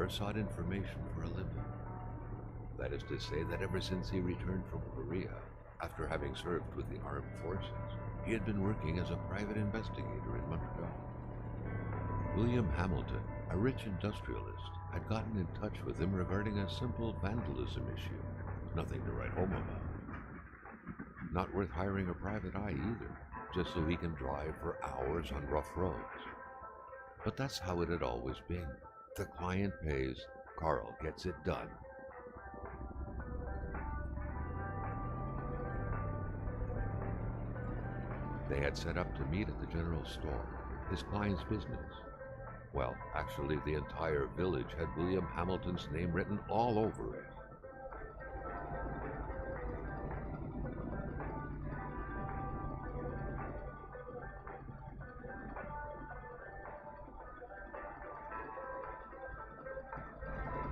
Hamilton sought information for a living. That is to say that ever since he returned from Korea, after having served with the armed forces, he had been working as a private investigator in Montreal. William Hamilton, a rich industrialist, had gotten in touch with him regarding a simple vandalism issue. Nothing to write home about. Not worth hiring a private eye either, just so he can drive for hours on rough roads. But that's how it had always been. The client pays, Carl gets it done. They had set up to meet at the general store, his client's business. Well, actually, the entire village had William Hamilton's name written all over it.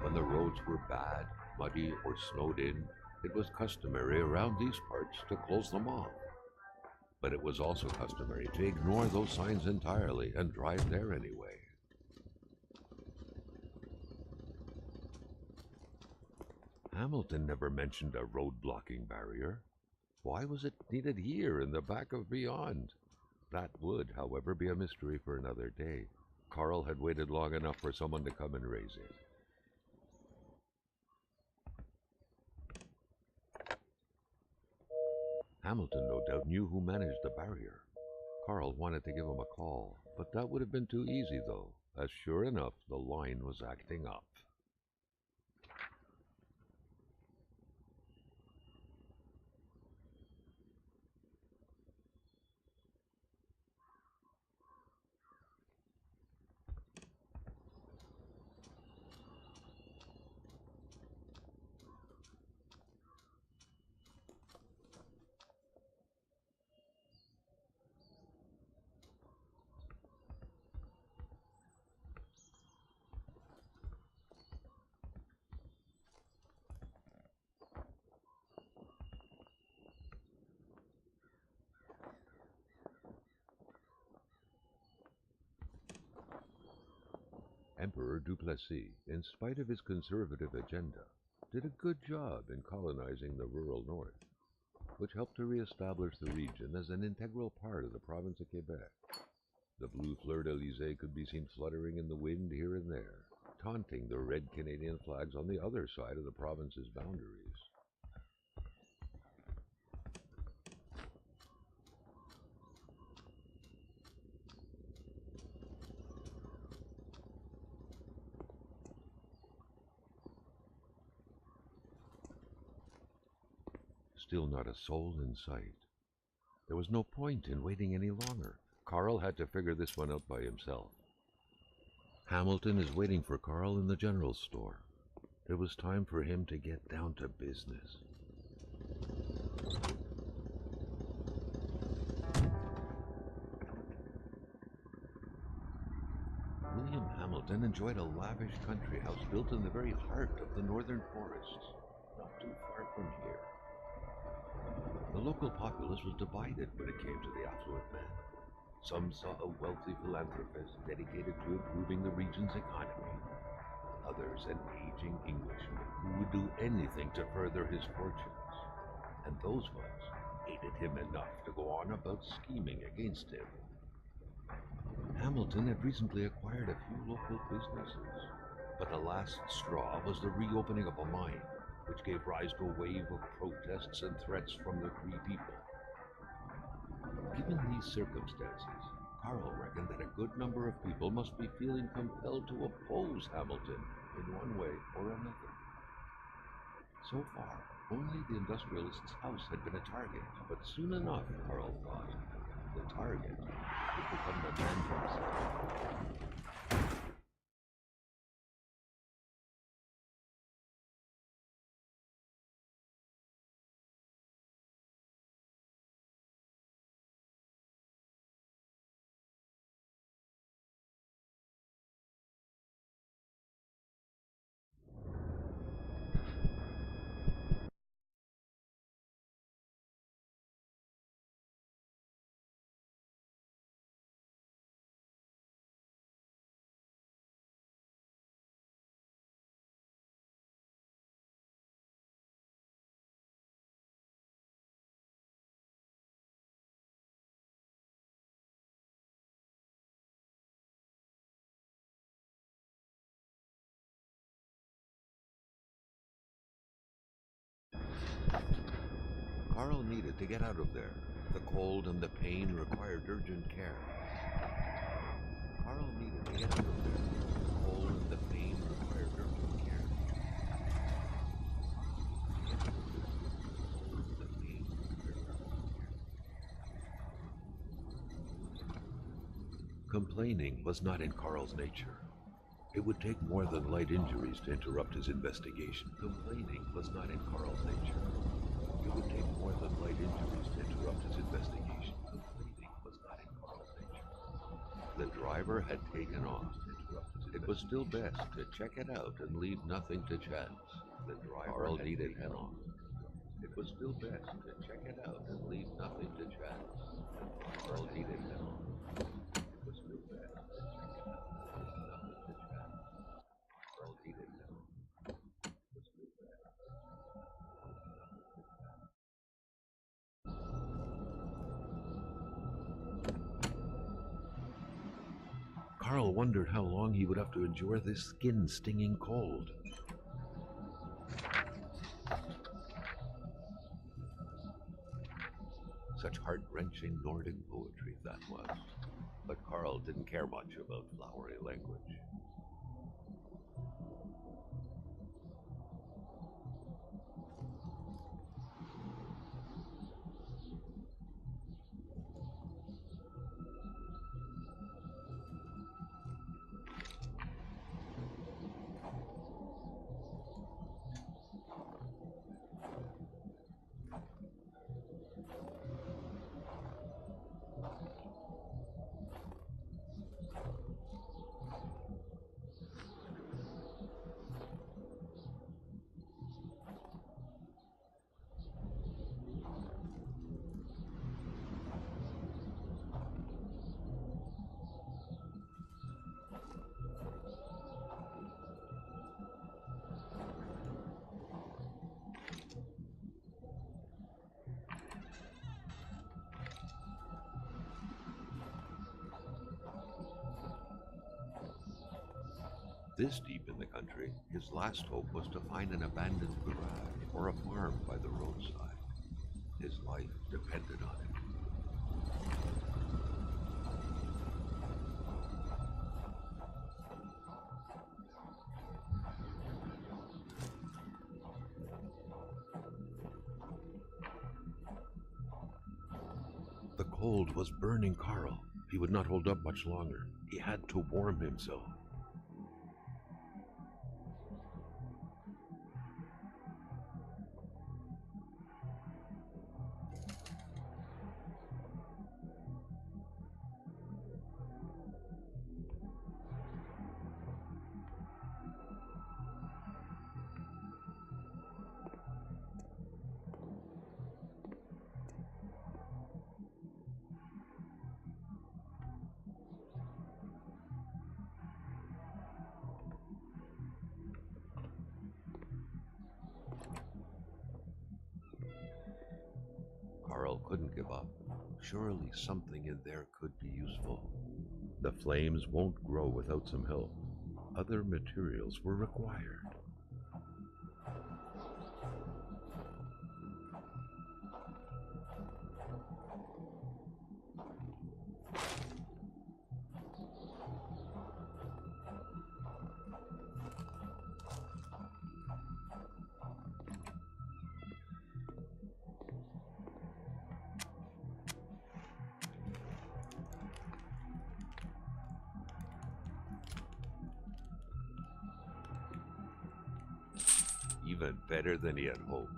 When the roads were bad, muddy, or snowed in, it was customary around these parts to close them off. But it was also customary to ignore those signs entirely and drive there anyway. Hamilton never mentioned a road-blocking barrier. Why was it needed here in the back of Beyond? That would, however, be a mystery for another day. Carl had waited long enough for someone to come and raise it. Hamilton no doubt knew who managed the barrier. Carl wanted to give him a call, but that would have been too easy though, as sure enough the line was acting up. Emperor Duplessis, in spite of his conservative agenda, did a good job in colonizing the rural north, which helped to re-establish the region as an integral part of the province of Quebec. The blue fleur-de-lis could be seen fluttering in the wind here and there, taunting the red Canadian flags on the other side of the province's boundaries. Still not a soul in sight. There was no point in waiting any longer. Carl had to figure this one out by himself. Hamilton is waiting for Carl in the general store. It was time for him to get down to business. William Hamilton enjoyed a lavish country house built in the very heart of the northern forests, not too far from here. The local populace was divided when it came to the affluent man. Some saw a wealthy philanthropist dedicated to improving the region's economy. Others an aging Englishman who would do anything to further his fortunes. And those ones hated him enough to go on about scheming against him. Hamilton had recently acquired a few local businesses, but the last straw was the reopening of a mine, which gave rise to a wave of protests and threats from the Cree people. Given these circumstances, Carl reckoned that a good number of people must be feeling compelled to oppose Hamilton in one way or another. So far, only the industrialist's house had been a target, but soon enough, Carl thought, the target would become the man himself. Carl needed to get out of there. The cold and the pain required urgent care. Carl needed to get out of there. The cold and the pain required urgent care. Complaining was not in Carl's nature. It would take more than light injuries to interrupt his investigation. Complaining was not in Carl's nature. It would take more than light injuries to interrupt his investigation. Complaining was not in Carl's nature. The driver had taken off. It was still best to check it out and leave nothing to chance. Carl needed help. It was still best to check it out and leave nothing to chance. Carl needed help. It was still best to check it out and leave nothing to chance. Carl needed help. It was still best. Carl wondered how long he would have to endure this skin-stinging cold. Such heart-wrenching Nordic poetry that was. But Carl didn't care much about flowery language. This deep in the country, his last hope was to find an abandoned garage or a farm by the roadside. His life depended on it. The cold was burning Carl. He would not hold up much longer. He had to warm himself. Carl couldn't give up. Surely something in there could be useful. The flames won't grow without some help. Other materials were required. Even better than he had hoped.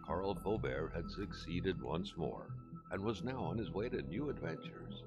Carl Faubert had succeeded once more, and was now on his way to new adventures.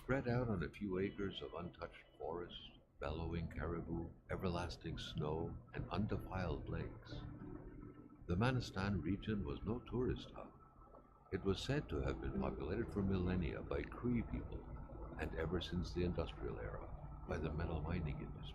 Spread out on a few acres of untouched forest, bellowing caribou, everlasting snow, and undefiled lakes. The Manistan region was no tourist hub. It was said to have been populated for millennia by Cree people, and ever since the industrial era, by the metal mining industry.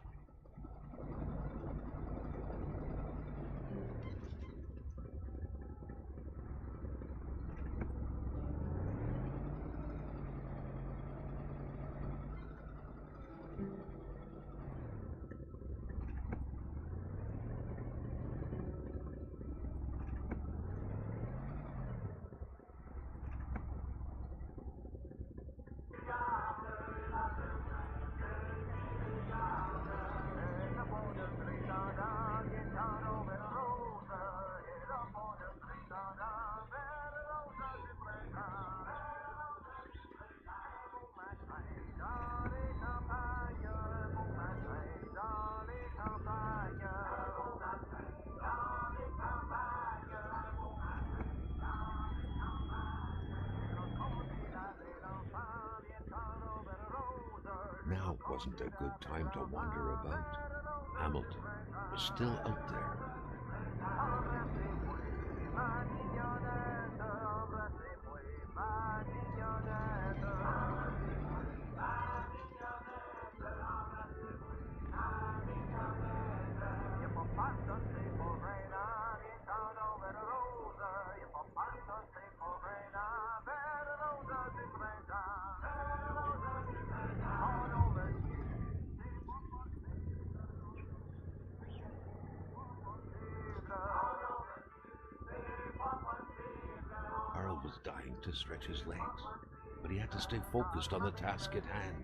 Now wasn't a good time to wander about. Hamilton was still out there. Harold was dying to stretch his legs, but he had to stay focused on the task at hand.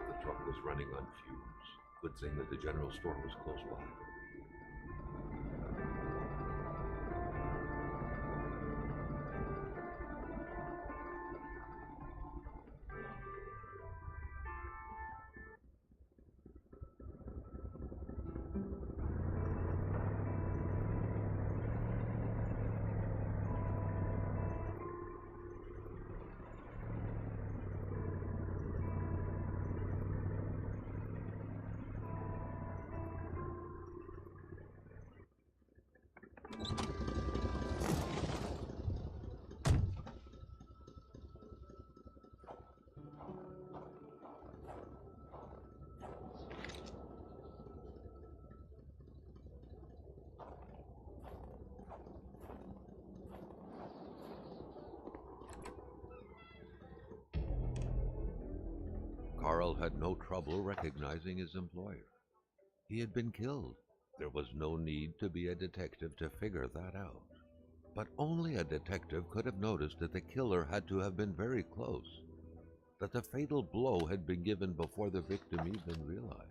The truck was running on fumes. Good thing that the general store was close by. had no trouble recognizing his employer. He had been killed. There was no need to be a detective to figure that out. But only a detective could have noticed that the killer had to have been very close, that the fatal blow had been given before the victim even realized.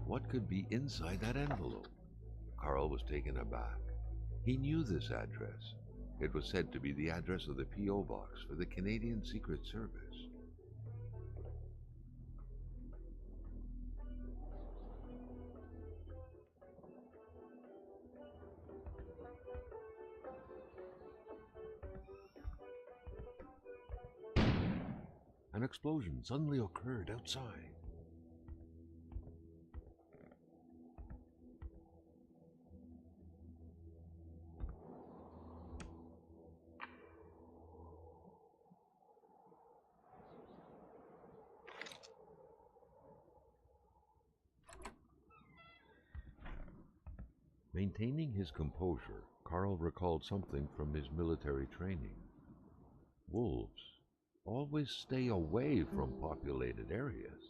What could be inside that envelope? Carl was taken aback. He knew this address. It was said to be the address of the P.O. box for the Canadian Secret Service. An explosion suddenly occurred outside. Maintaining his composure, Carl recalled something from his military training. Wolves always stay away from populated areas.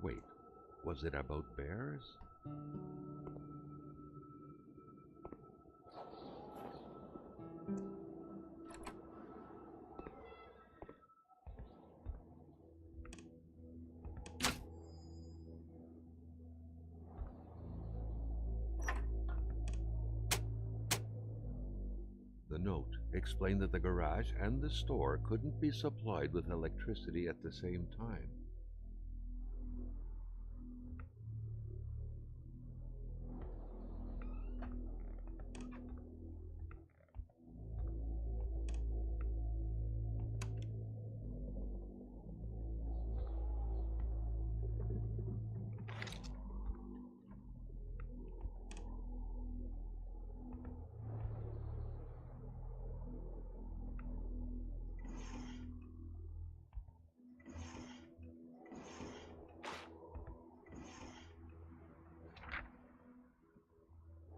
Wait, was it about bears? The note explained that the garage and the store couldn't be supplied with electricity at the same time.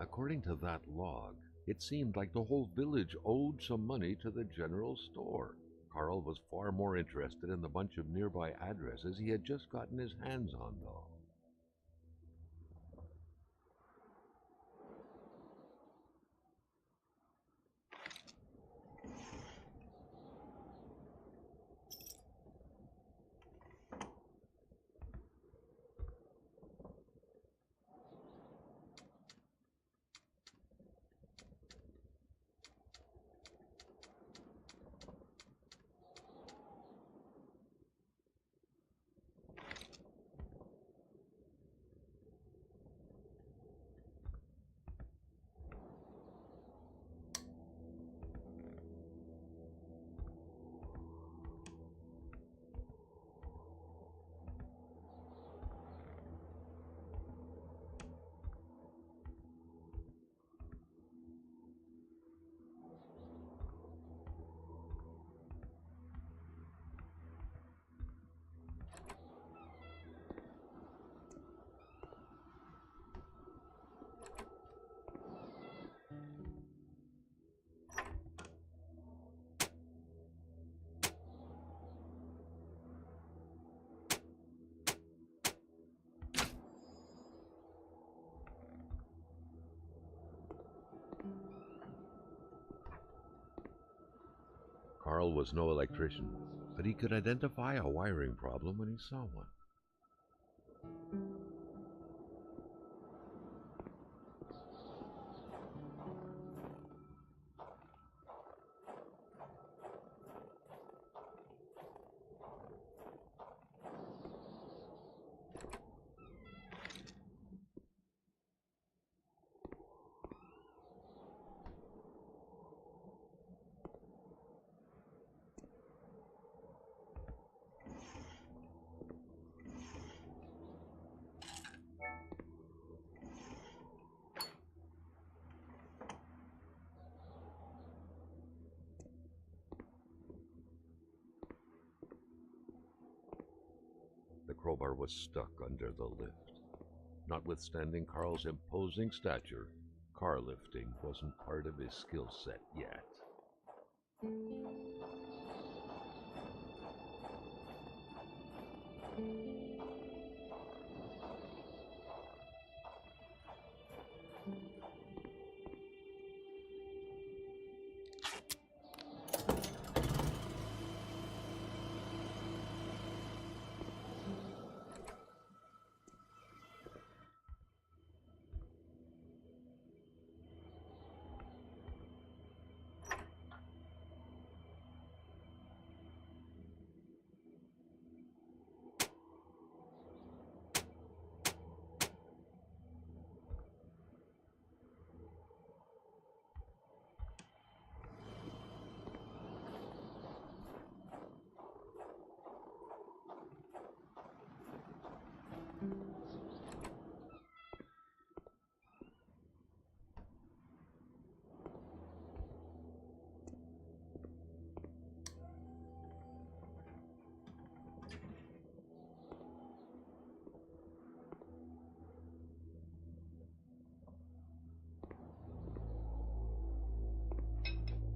According to that log, it seemed like the whole village owed some money to the general store. Carl was far more interested in the bunch of nearby addresses he had just gotten his hands on, though. Carl was no electrician, but he could identify a wiring problem when he saw one. The crowbar was stuck under the lift. Notwithstanding Carl's imposing stature, car lifting wasn't part of his skill set yet.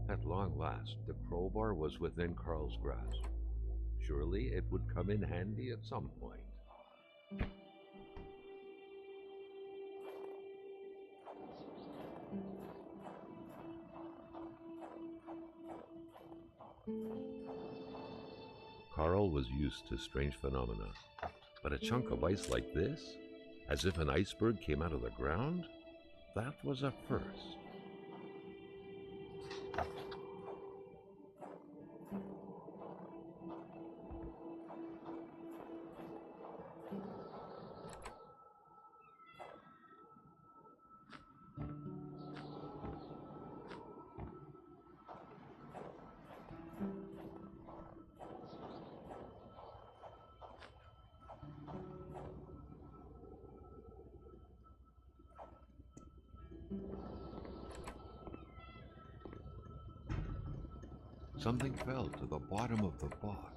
At long last, the crowbar was within Carl's grasp. Surely it would come in handy at some point. Carl was used to strange phenomena, but a chunk of ice like this, as if an iceberg came out of the ground, that was a first. Something fell to the bottom of the box.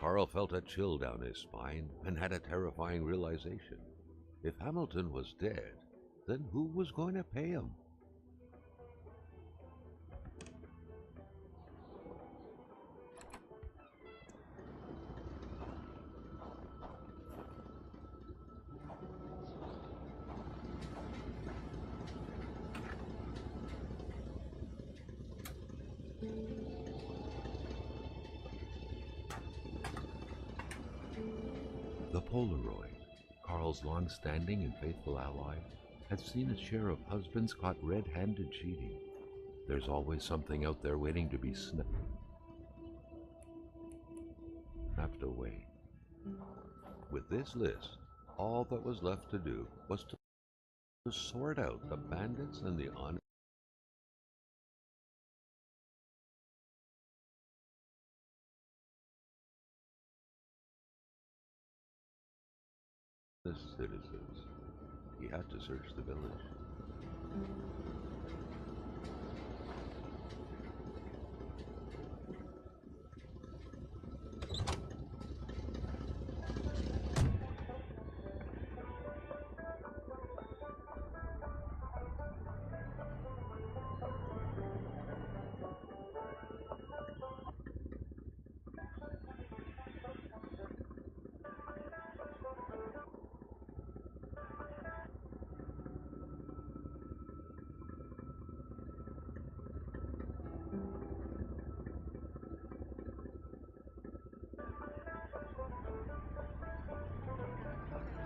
Carl felt a chill down his spine and had a terrifying realization. If Hamilton was dead, then who was going to pay him? The Polaroid, Carl's long-standing and faithful ally, had seen its share of husbands caught red-handed cheating. There's always something out there waiting to be snapped away. With this list, All that was left to do was to sort out the bandits and the honest citizens. He had to search the village.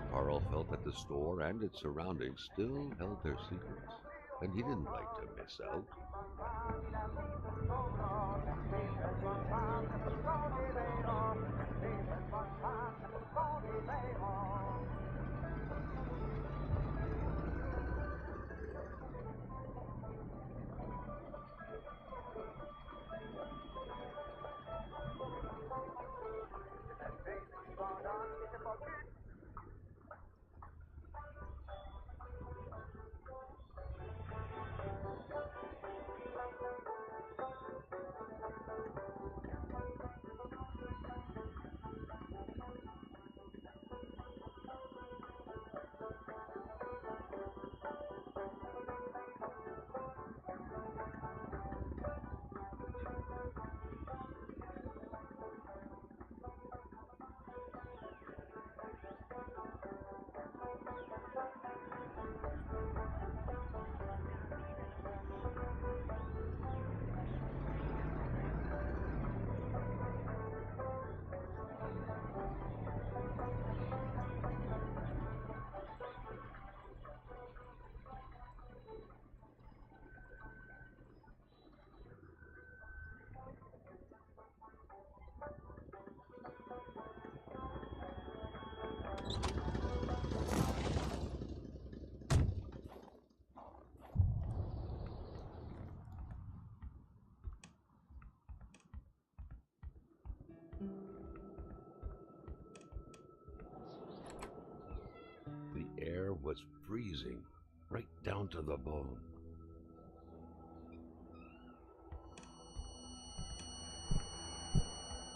Carl felt that the store and its surroundings still held their secrets, and he didn't like to miss out. The air was freezing, right down to the bone.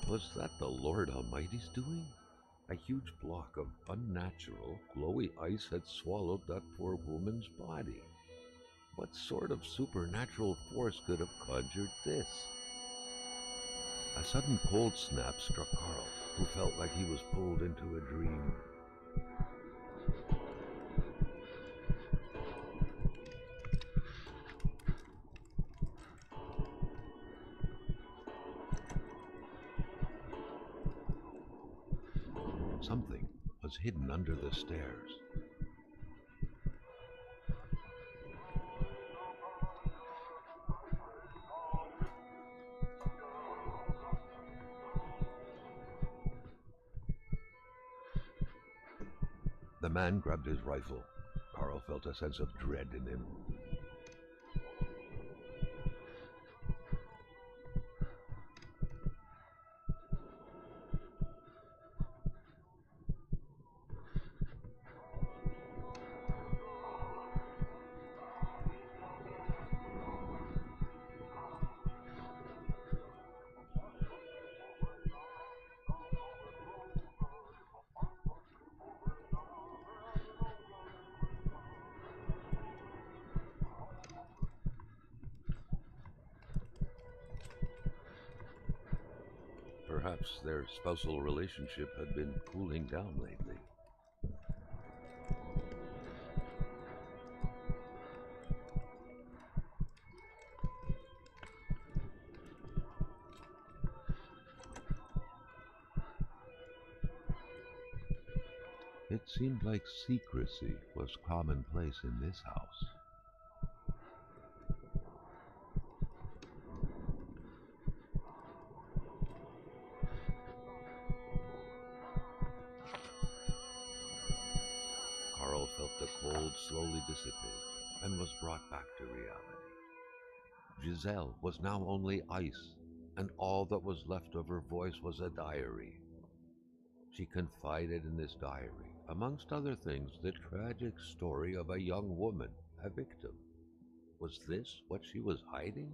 Was that the Lord Almighty's doing? A huge block of unnatural, glowy ice had swallowed that poor woman's body. What sort of supernatural force could have conjured this? A sudden cold snap struck Carl, who felt like he was pulled into a dream. Something was hidden under the stairs. The man grabbed his rifle. Carl felt a sense of dread in him. Perhaps their spousal relationship had been cooling down lately. It seemed like secrecy was commonplace in this house. and was brought back to reality. Giselle was now only ice, and all that was left of her voice was a diary. She confided in this diary, amongst other things, the tragic story of a young woman, a victim. Was this what she was hiding?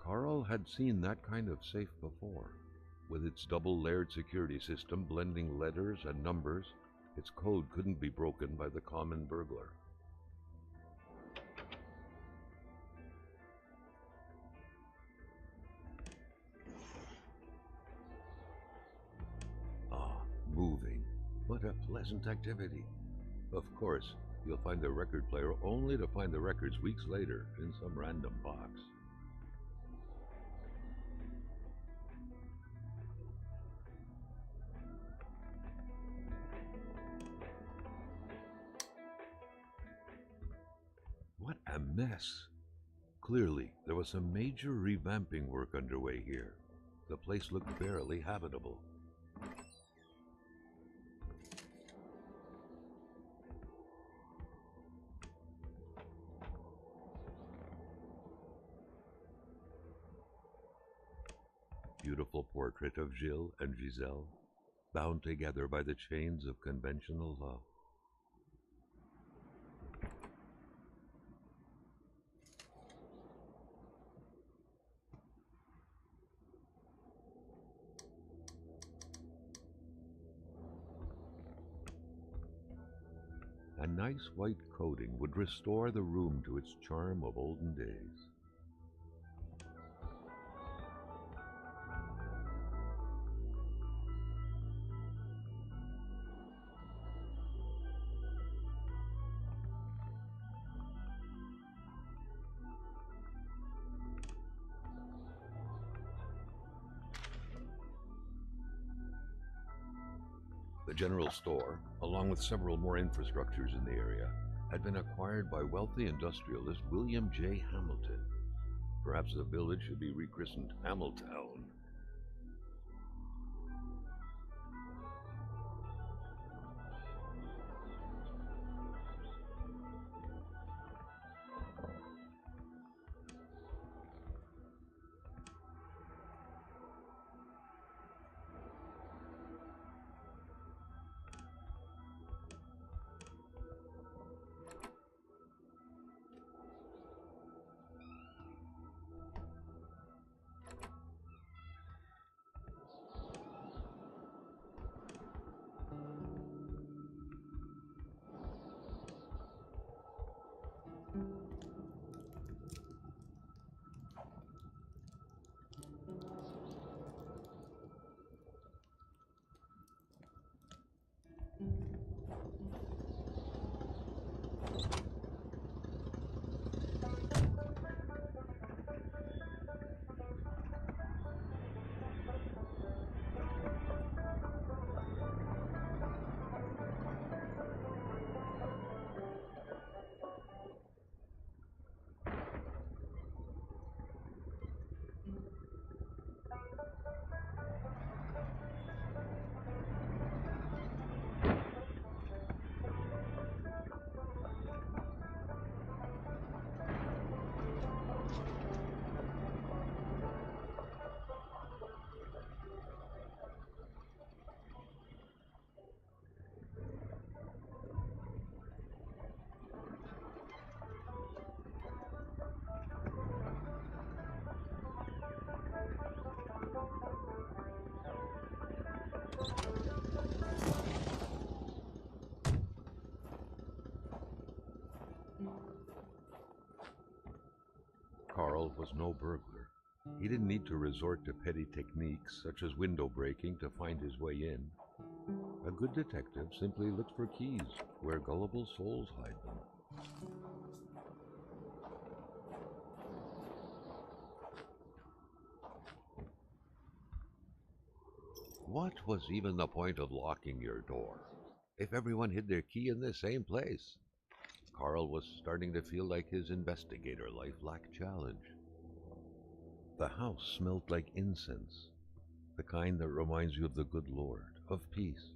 Carl had seen that kind of safe before. With its double-layered security system blending letters and numbers, its code couldn't be broken by the common burglar. Ah, moving. What a pleasant activity. Of course, you'll find the record player only to find the records weeks later in some random box. What a mess! Clearly, there was some major revamping work underway here. The place looked barely habitable. Beautiful portrait of Gilles and Giselle, bound together by the chains of conventional love. A nice white coating would restore the room to its charm of olden days. The general store, along with several more infrastructures in the area, had been acquired by wealthy industrialist William J. Hamilton. Perhaps the village should be rechristened Hamiltown. Carl was no burglar. He didn't need to resort to petty techniques such as window breaking to find his way in. A good detective simply looks for keys where gullible souls hide them. What was even the point of locking your door if everyone hid their key in the same place? Carl was starting to feel like his investigator life lacked challenge. The house smelled like incense, the kind that reminds you of the good Lord, of peace.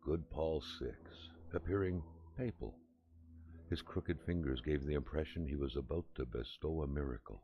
Good Paul VI, appearing papal. His crooked fingers gave the impression he was about to bestow a miracle.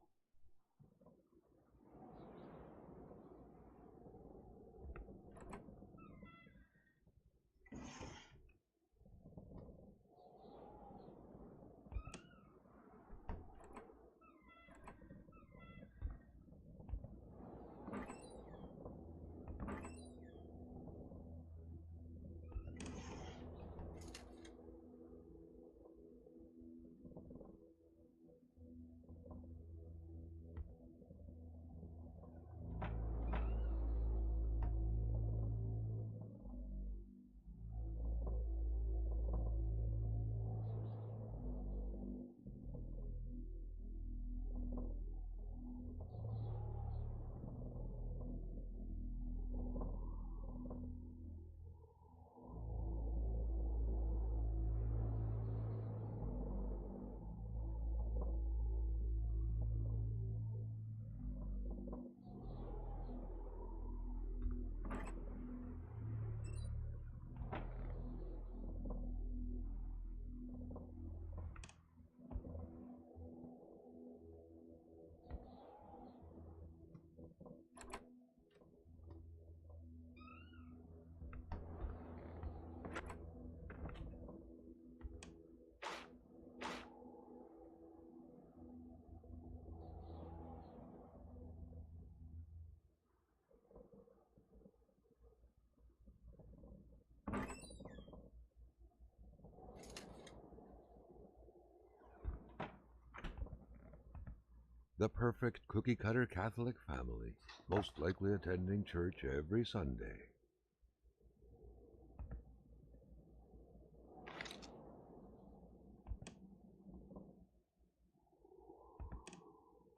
The perfect cookie-cutter Catholic family, most likely attending church every Sunday.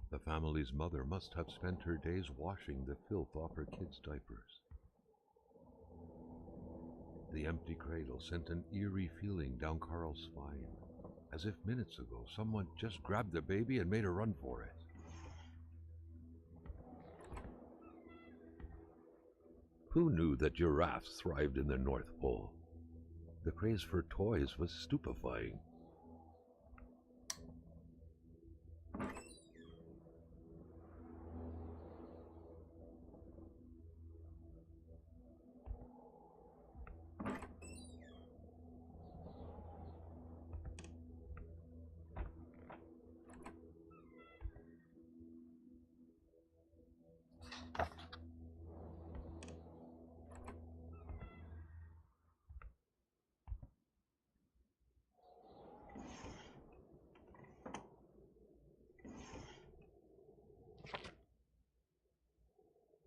The family's mother must have spent her days washing the filth off her kids' diapers. The empty cradle sent an eerie feeling down Carl's spine, as if minutes ago someone just grabbed the baby and made a run for it. Who knew that giraffes thrived in the North Pole? The craze for toys was stupefying.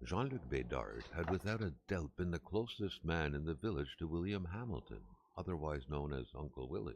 Jean-Luc Bédard had without a doubt been the closest man in the village to William Hamilton, otherwise known as Uncle Willie.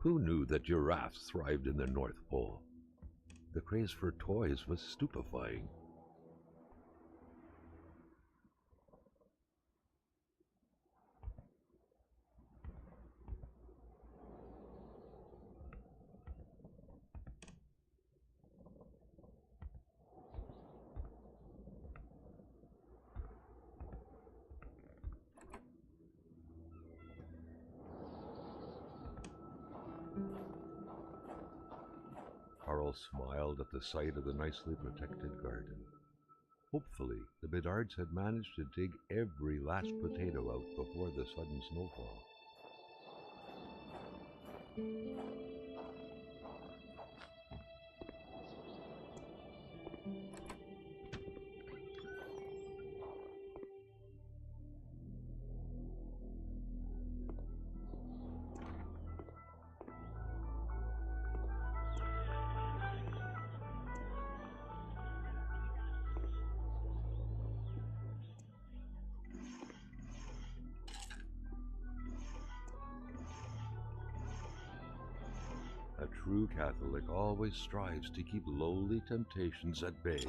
Who knew that giraffes thrived in the North Pole? The craze for toys was stupefying. Carl smiled at the sight of the nicely protected garden. Hopefully, the Bedards had managed to dig every last potato out before the sudden snowfall. A true Catholic always strives to keep lowly temptations at bay.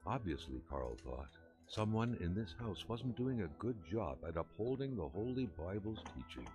Obviously, Carl thought, someone in this house wasn't doing a good job at upholding the Holy Bible's teachings.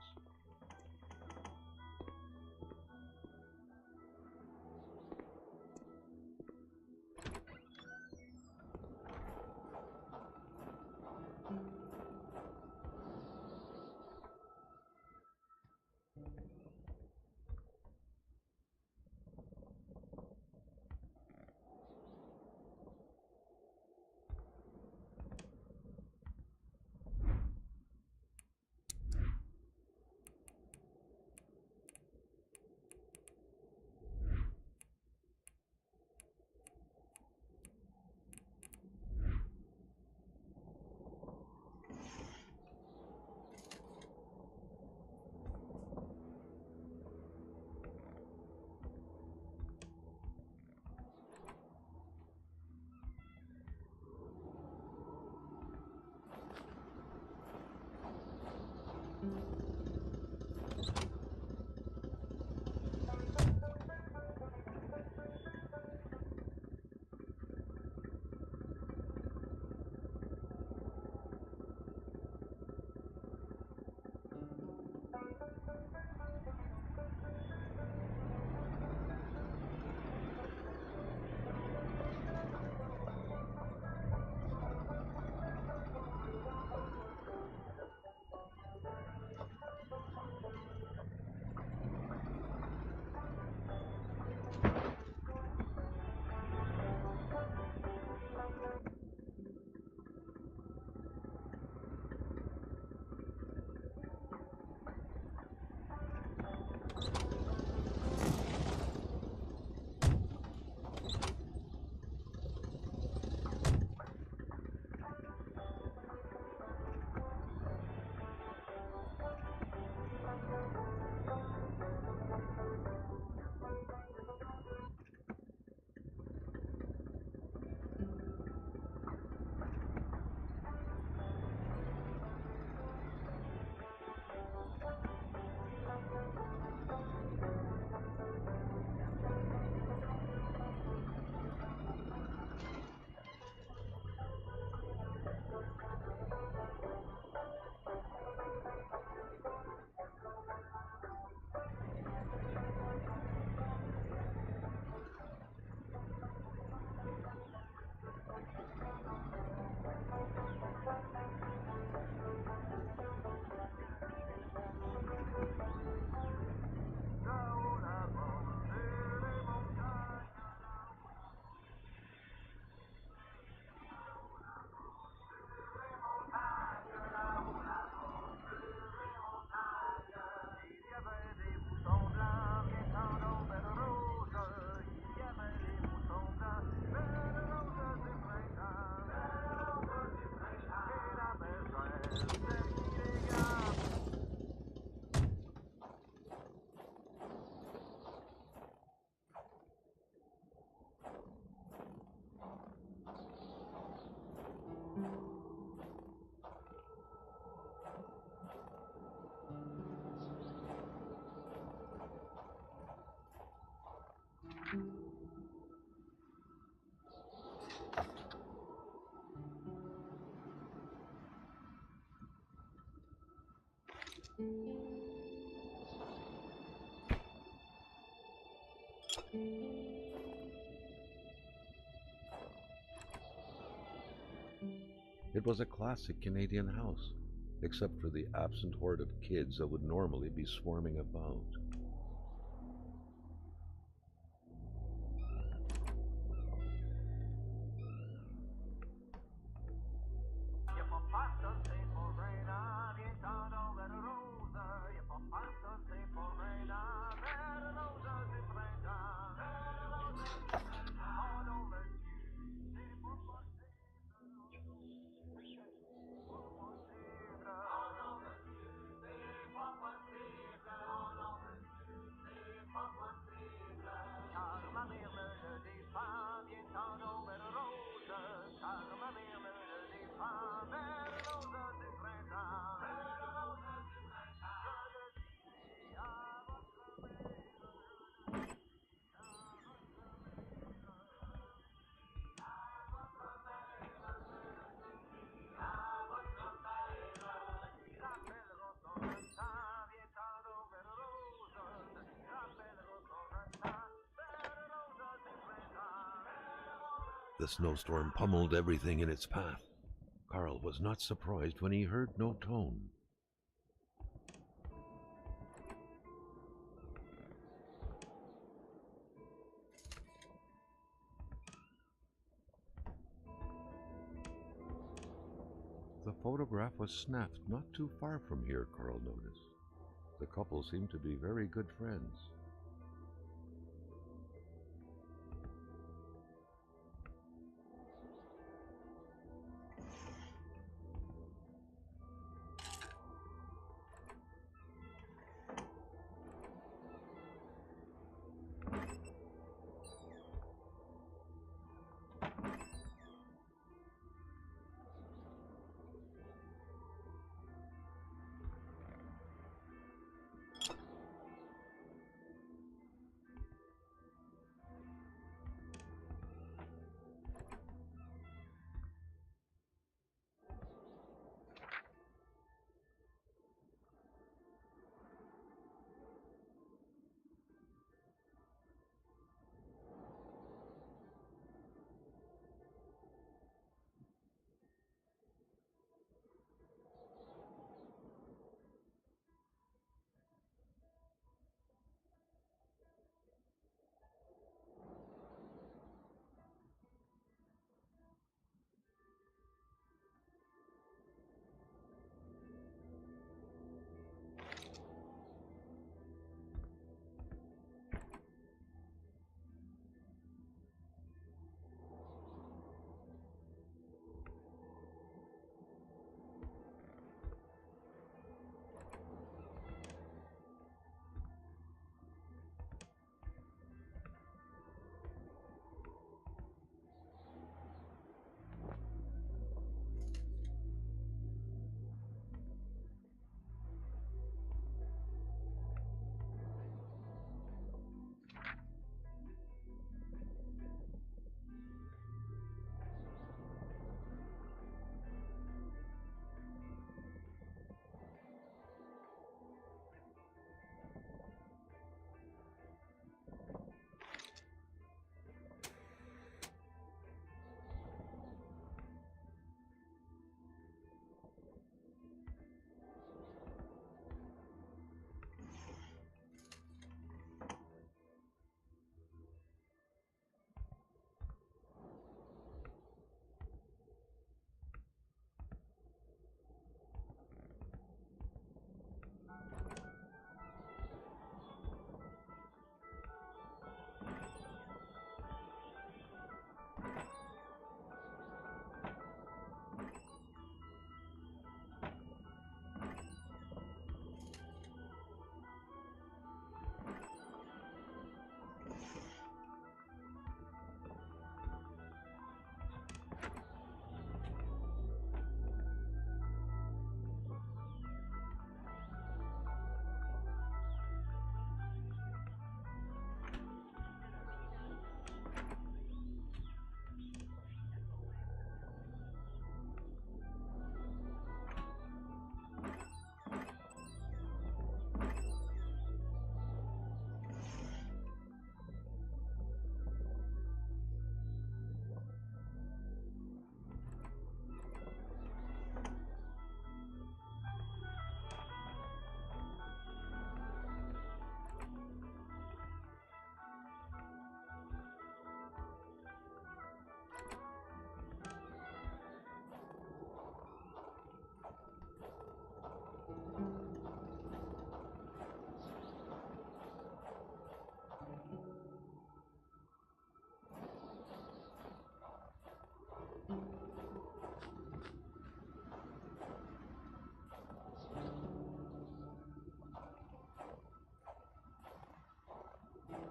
It was a classic Canadian house, except for the absent horde of kids that would normally be swarming about. The snowstorm pummeled everything in its path. Carl was not surprised when he heard no tone. The photograph was snapped not too far from here, Carl noticed. The couple seemed to be very good friends.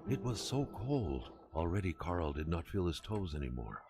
It was so cold. Already Carl did not feel his toes anymore.